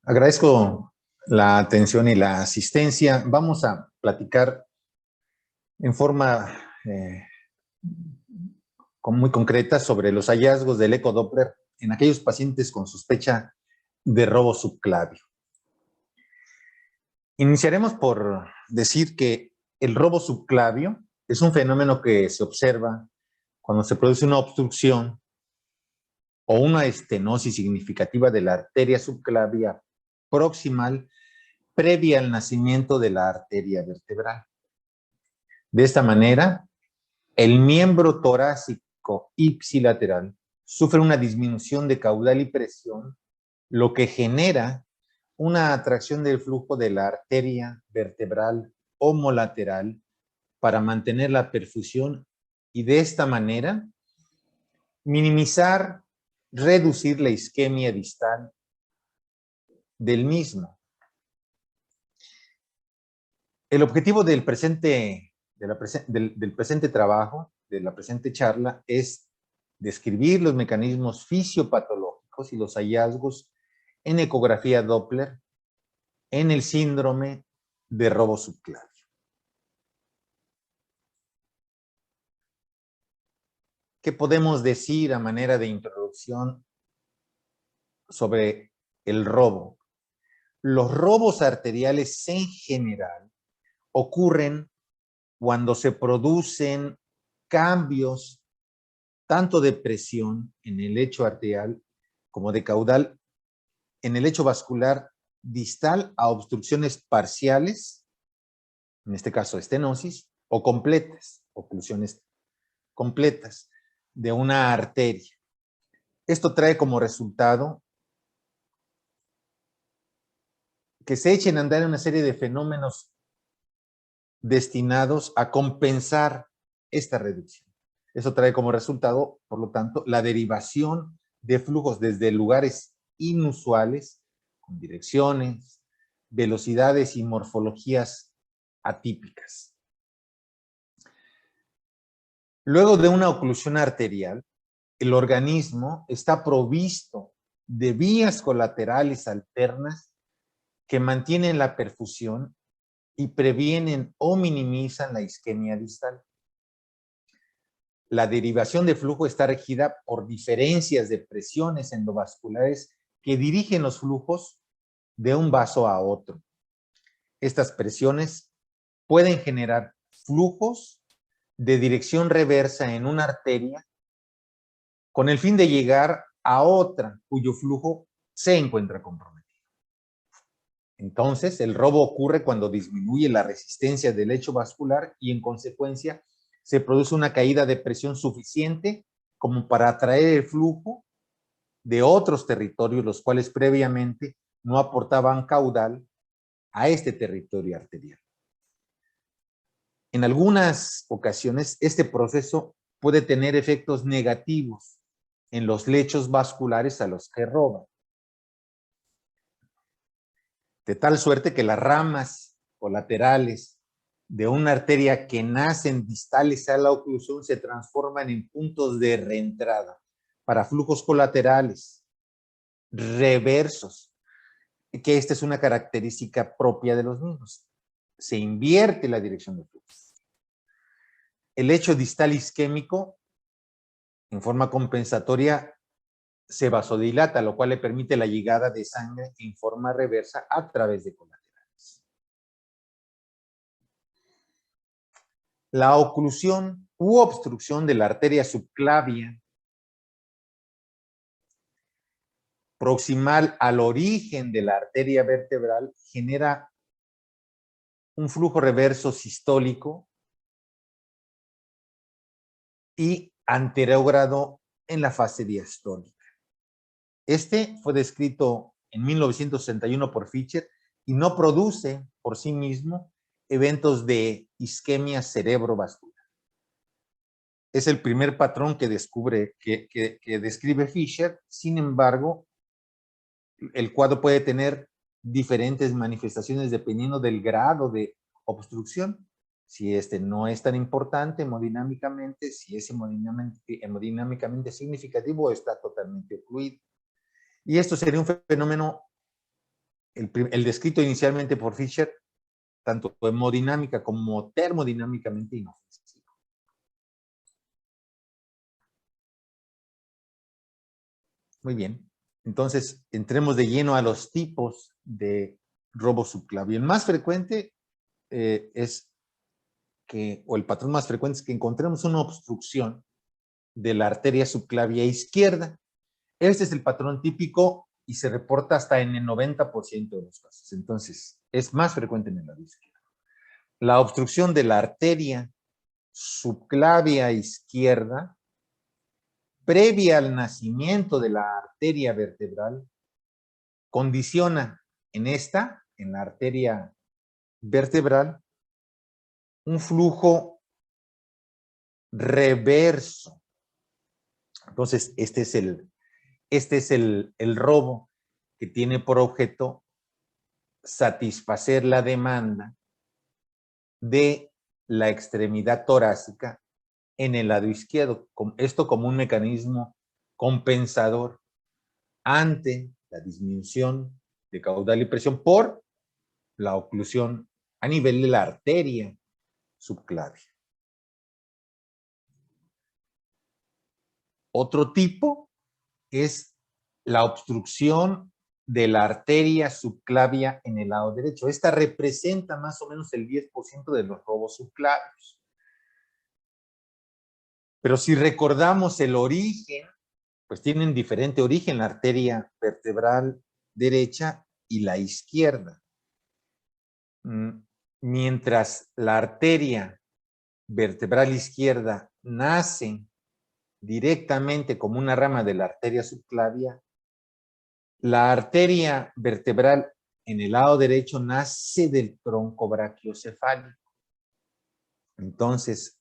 Agradezco la atención y la asistencia. Vamos a platicar en forma muy concreta sobre los hallazgos del ecodoppler en aquellos pacientes con sospecha de robo subclavio. Iniciaremos por decir que el robo subclavio es un fenómeno que se observa cuando se produce una obstrucción o una estenosis significativa de la arteria subclavia proximal previa al nacimiento de la arteria vertebral. De esta manera, el miembro torácico ipsilateral sufre una disminución de caudal y presión, lo que genera una atracción del flujo de la arteria vertebral homolateral para mantener la perfusión y de esta manera minimizar, reducir la isquemia distal del mismo. El objetivo del presente trabajo, de la presente charla, es describir los mecanismos fisiopatológicos y los hallazgos en ecografía Doppler en el síndrome de robo subclavio. ¿Qué podemos decir a manera de introducción sobre el robo? Los robos arteriales en general ocurren cuando se producen cambios tanto de presión en el lecho arterial como de caudal en el lecho vascular distal a obstrucciones parciales, en este caso estenosis, o completas, oclusiones completas de una arteria. Esto trae como resultado que se echen a andar una serie de fenómenos destinados a compensar esta reducción. Eso trae como resultado, por lo tanto, la derivación de flujos desde lugares inusuales, con direcciones, velocidades y morfologías atípicas. Luego de una oclusión arterial, el organismo está provisto de vías colaterales alternas que mantienen la perfusión y previenen o minimizan la isquemia distal. La derivación de flujo está regida por diferencias de presiones endovasculares que dirigen los flujos de un vaso a otro. Estas presiones pueden generar flujos de dirección reversa en una arteria con el fin de llegar a otra cuyo flujo se encuentra comprometido. Entonces, el robo ocurre cuando disminuye la resistencia del lecho vascular y en consecuencia se produce una caída de presión suficiente como para atraer el flujo de otros territorios, los cuales previamente no aportaban caudal a este territorio arterial. En algunas ocasiones, este proceso puede tener efectos negativos en los lechos vasculares a los que roban, de tal suerte que las ramas colaterales de una arteria que nacen distales a la oclusión se transforman en puntos de reentrada para flujos colaterales reversos, que esta es una característica propia de los mismos. Se invierte la dirección de flujo. El lecho distal isquémico, en forma compensatoria, se vasodilata, lo cual le permite la llegada de sangre en forma reversa a través de colaterales. La oclusión u obstrucción de la arteria subclavia proximal al origen de la arteria vertebral genera un flujo reverso sistólico y anterógrado en la fase diastólica. Este fue descrito en 1961 por Fischer y no produce por sí mismo eventos de isquemia cerebrovascular. Es el primer patrón que describe Fischer. Sin embargo, el cuadro puede tener diferentes manifestaciones dependiendo del grado de obstrucción. Si este no es tan importante hemodinámicamente, si es hemodinámicamente significativo, está totalmente ocluido. Y esto sería un fenómeno el descrito inicialmente por Fischer, tanto hemodinámica como termodinámicamente inofensivo. Muy bien. Entonces, entremos de lleno a los tipos de robo subclavio. El más frecuente es que, o el patrón más frecuente es que encontremos una obstrucción de la arteria subclavia izquierda. Este es el patrón típico y se reporta hasta en el 90% de los casos. Entonces, es más frecuente en el lado izquierdo. La obstrucción de la arteria subclavia izquierda, previa al nacimiento de la arteria vertebral, condiciona en la arteria vertebral, un flujo reverso. Entonces, este es el robo que tiene por objeto satisfacer la demanda de la extremidad torácica en el lado izquierdo. Esto como un mecanismo compensador ante la disminución de caudal y presión por la oclusión a nivel de la arteria subclavia. Otro tipo es la obstrucción de la arteria subclavia en el lado derecho. Esta representa más o menos el 10% de los robos subclavios. Pero si recordamos el origen, pues tienen diferente origen la arteria vertebral derecha y la izquierda. Mientras la arteria vertebral izquierda nace directamente como una rama de la arteria subclavia, la arteria vertebral en el lado derecho nace del tronco brachiocefálico. Entonces,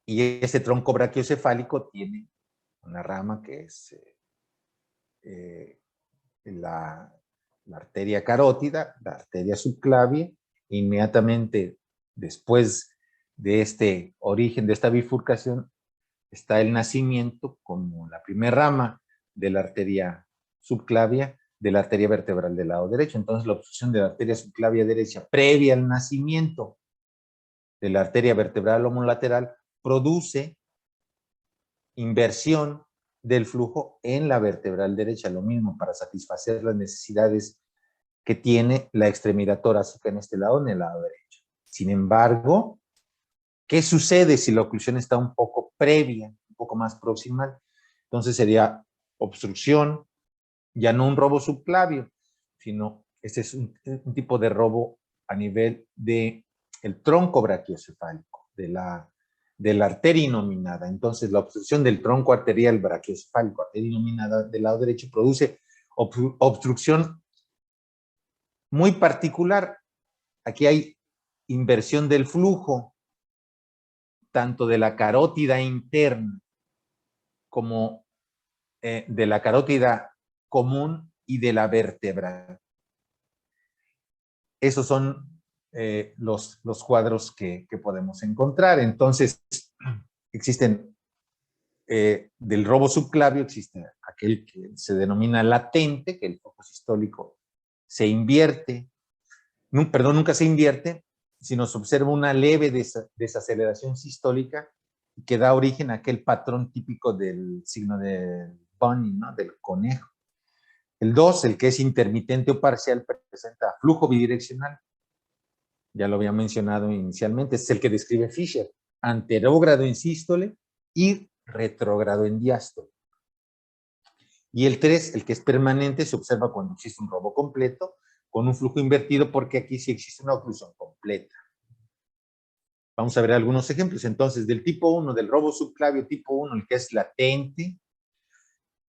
y ese tronco brachiocefálico tiene una rama que es la arteria carótida, la arteria subclavia. Inmediatamente después de este origen, de esta bifurcación, está el nacimiento como la primera rama de la arteria subclavia, de la arteria vertebral del lado derecho. Entonces, la obstrucción de la arteria subclavia derecha previa al nacimiento de la arteria vertebral homolateral produce inversión del flujo en la vertebral derecha, lo mismo para satisfacer las necesidades que tiene la extremidad torácica en este lado, en el lado derecho. Sin embargo, ¿qué sucede si la oclusión está un poco previa, un poco más proximal? Entonces sería obstrucción, ya no un robo subclavio, sino este es un tipo de robo a nivel del tronco brachiocefálico, de la arteria inominada. Entonces, la obstrucción del tronco arterial brachiocefálico, arteria inominada del lado derecho, produce obstrucción muy particular. Aquí hay inversión del flujo, tanto de la carótida interna como de la carótida común y de la vertebral. Esos son los cuadros que podemos encontrar. Entonces, existen del robo subclavio, existe aquel que se denomina latente, que el foco sistólico se invierte, nunca se invierte, sino se observa una leve desaceleración sistólica que da origen a aquel patrón típico del signo del bunny, ¿no? Del conejo. El 2, el que es intermitente o parcial, presenta flujo bidireccional. Ya lo había mencionado inicialmente, es el que describe Fischer, anterógrado en sístole y retrógrado en diástole. Y el 3, el que es permanente, se observa cuando existe un robo completo con un flujo invertido, porque aquí sí existe una oclusión completa. Vamos a ver algunos ejemplos. Entonces, del tipo 1, del robo subclavio tipo 1, el que es latente,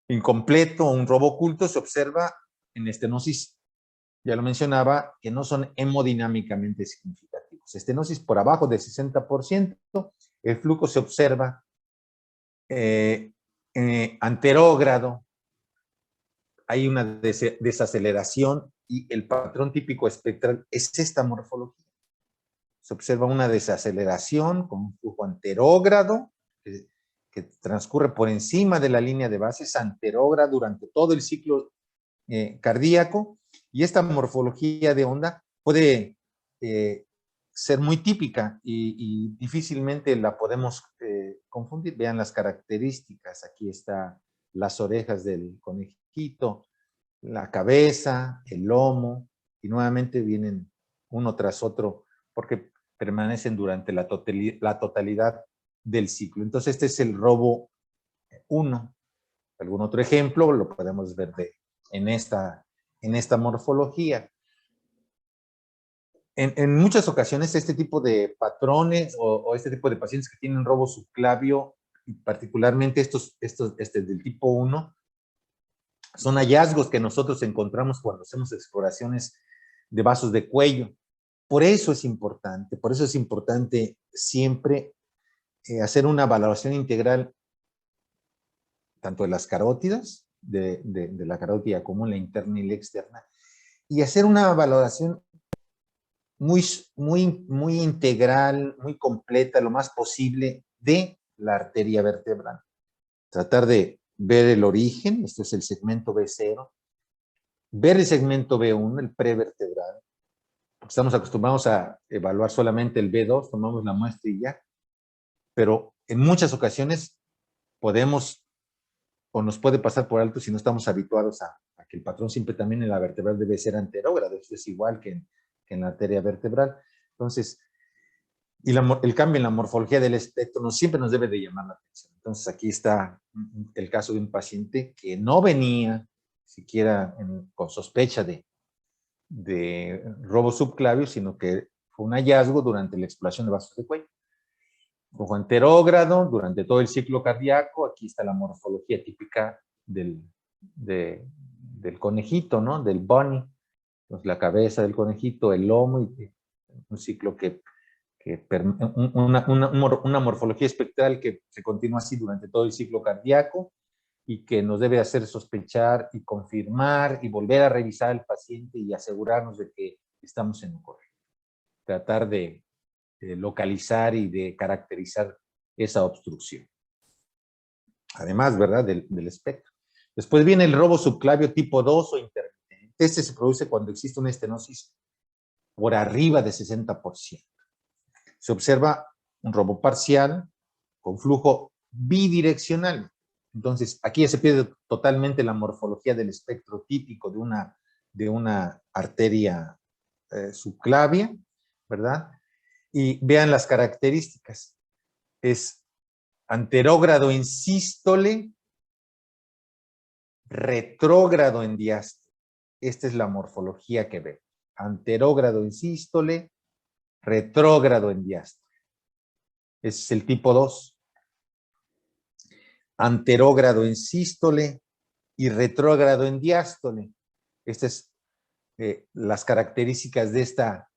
incompleto o un robo oculto, se observa en estenosis, ya lo mencionaba, que no son hemodinámicamente significativos. Estenosis por abajo del 60%, el flujo se observa anterógrado, hay una desaceleración y el patrón típico espectral es esta morfología. Se observa una desaceleración con un flujo anterógrado que transcurre por encima de la línea de base, es anterógrado durante todo el ciclo cardíaco, y esta morfología de onda puede ser muy típica y difícilmente la podemos confundir. Vean las características, aquí están las orejas del conejito, la cabeza, el lomo, y nuevamente vienen uno tras otro porque permanecen durante la totalidad del ciclo. Entonces este es el robo 1. Algún otro ejemplo lo podemos ver en esta morfología. En muchas ocasiones este tipo de patrones o este tipo de pacientes que tienen robo subclavio, particularmente estos del tipo 1, son hallazgos que nosotros encontramos cuando hacemos exploraciones de vasos de cuello. Por eso es importante siempre hacer una valoración integral tanto de las carótidas, de la carótida común, la interna y la externa, y hacer una valoración muy integral, muy completa, lo más posible, de la arteria vertebral. Tratar de ver el origen, esto es el segmento B0, ver el segmento B1, el prevertebral. Estamos acostumbrados a evaluar solamente el B2, tomamos la muestra y ya, pero en muchas ocasiones podemos o nos puede pasar por alto si no estamos habituados a que el patrón siempre también en la vertebral debe ser anterógrado, esto es igual que en la arteria vertebral. Entonces, y el cambio en la morfología del espectro siempre nos debe de llamar la atención. Entonces, aquí está el caso de un paciente que no venía siquiera con sospecha de robo subclavio, sino que fue un hallazgo durante la exploración de vasos de cuello. Ojo anterógrado durante todo el ciclo cardíaco. Aquí está la morfología típica del conejito, ¿no? Del bunny. Entonces, la cabeza del conejito, el lomo, y un ciclo una morfología espectral que se continúa así durante todo el ciclo cardíaco y que nos debe hacer sospechar y confirmar y volver a revisar al paciente y asegurarnos de que estamos en lo correcto. Tratar de localizar y de caracterizar esa obstrucción. Además, ¿verdad? Del espectro. Después viene el robo subclavio tipo 2 o intermitente. Este se produce cuando existe una estenosis por arriba de 60%. Se observa un robo parcial con flujo bidireccional. Entonces, aquí ya se pierde totalmente la morfología del espectro típico de una arteria subclavia, ¿verdad? Y vean las características. Es anterógrado en sístole, retrógrado en diástole. Esta es la morfología que vemos. Anterógrado en sístole, retrógrado en diástole. Ese es el tipo 2. Anterógrado en sístole y retrógrado en diástole. Estas es las características de esta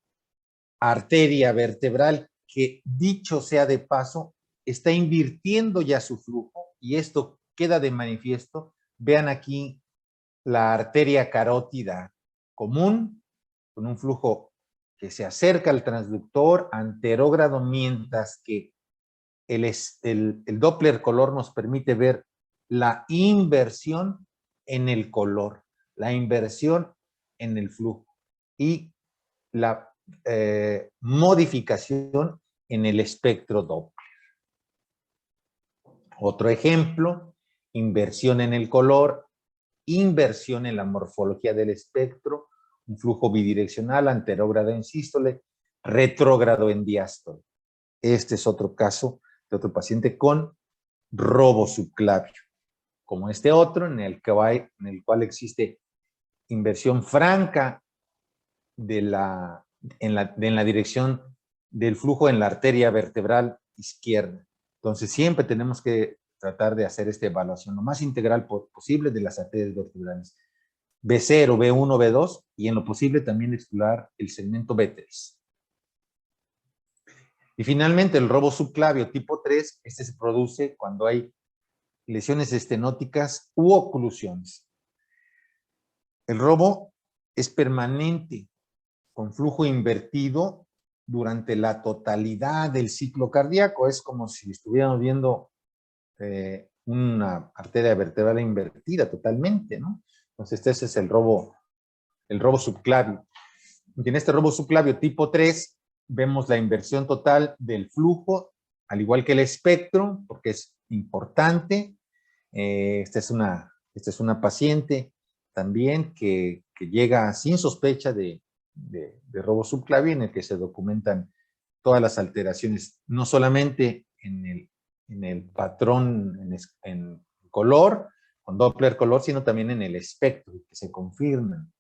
arteria vertebral que, dicho sea de paso, está invirtiendo ya su flujo y esto queda de manifiesto. Vean aquí la arteria carótida común con un flujo que se acerca al transductor anterógrado, mientras que el Doppler color nos permite ver la inversión en el color, la inversión en el flujo y la modificación en el espectro Doppler. Otro ejemplo, inversión en el color, inversión en la morfología del espectro, un flujo bidireccional, anterógrado en sístole, retrógrado en diástole. Este es otro caso de otro paciente con robo subclavio, como este otro en el cual existe inversión franca en la dirección del flujo en la arteria vertebral izquierda. Entonces, siempre tenemos que tratar de hacer esta evaluación lo más integral posible de las arterias vertebrales. B0, B1, B2, y en lo posible también explorar el segmento B3. Y finalmente, el robo subclavio tipo 3, este se produce cuando hay lesiones estenóticas u oclusiones. El robo es permanente, con flujo invertido durante la totalidad del ciclo cardíaco. Es como si estuviéramos viendo una arteria vertebral invertida totalmente, ¿no? Entonces, este es el robo subclavio. Y en este robo subclavio tipo 3, vemos la inversión total del flujo, al igual que el espectro, porque es importante. Esta es una paciente también que llega sin sospecha de robo subclavio, en el que se documentan todas las alteraciones, no solamente en el patrón en color, con Doppler color, sino también en el espectro, que se confirman.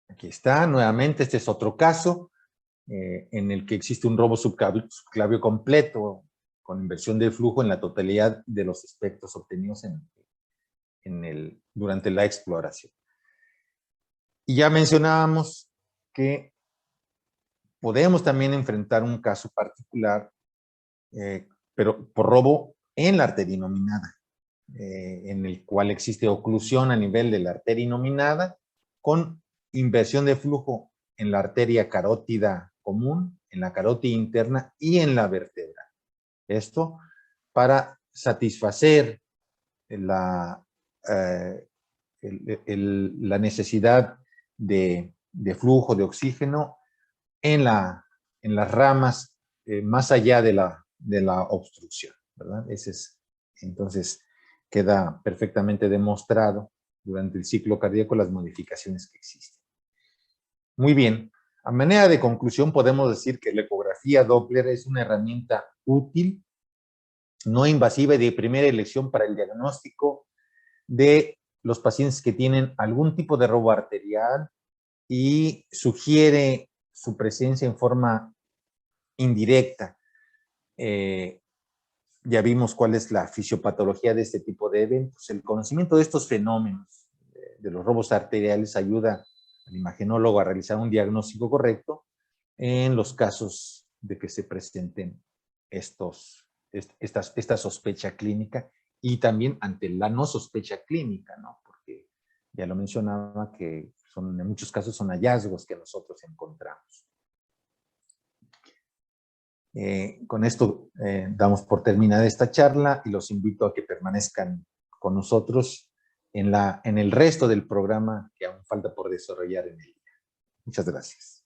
Aquí está, nuevamente, este es otro caso en el que existe un robo subclavio completo con inversión de flujo en la totalidad de los espectros obtenidos durante la exploración. Y ya mencionábamos que podemos también enfrentar un caso particular, pero por robo en la arteria nominada, en el cual existe oclusión a nivel de la arteria nominada con inversión de flujo en la arteria carótida común, en la carótida interna y en la vértebra. Esto para satisfacer la necesidad de flujo de oxígeno en las ramas más allá de la obstrucción, ¿verdad? Entonces, queda perfectamente demostrado durante el ciclo cardíaco las modificaciones que existen. Muy bien, a manera de conclusión podemos decir que la ecografía Doppler es una herramienta útil, no invasiva y de primera elección para el diagnóstico de los pacientes que tienen algún tipo de robo arterial y sugiere su presencia en forma indirecta. Ya vimos cuál es la fisiopatología de este tipo de eventos. El conocimiento de estos fenómenos de los robos arteriales ayuda al imagenólogo a realizar un diagnóstico correcto en los casos de que se presenten esta sospecha clínica y también ante la no sospecha clínica, ¿no? Porque ya lo mencionaba que en muchos casos son hallazgos que nosotros encontramos. Con esto damos por terminada esta charla y los invito a que permanezcan con nosotros en el resto del programa que aún falta por desarrollar en el día. Muchas gracias.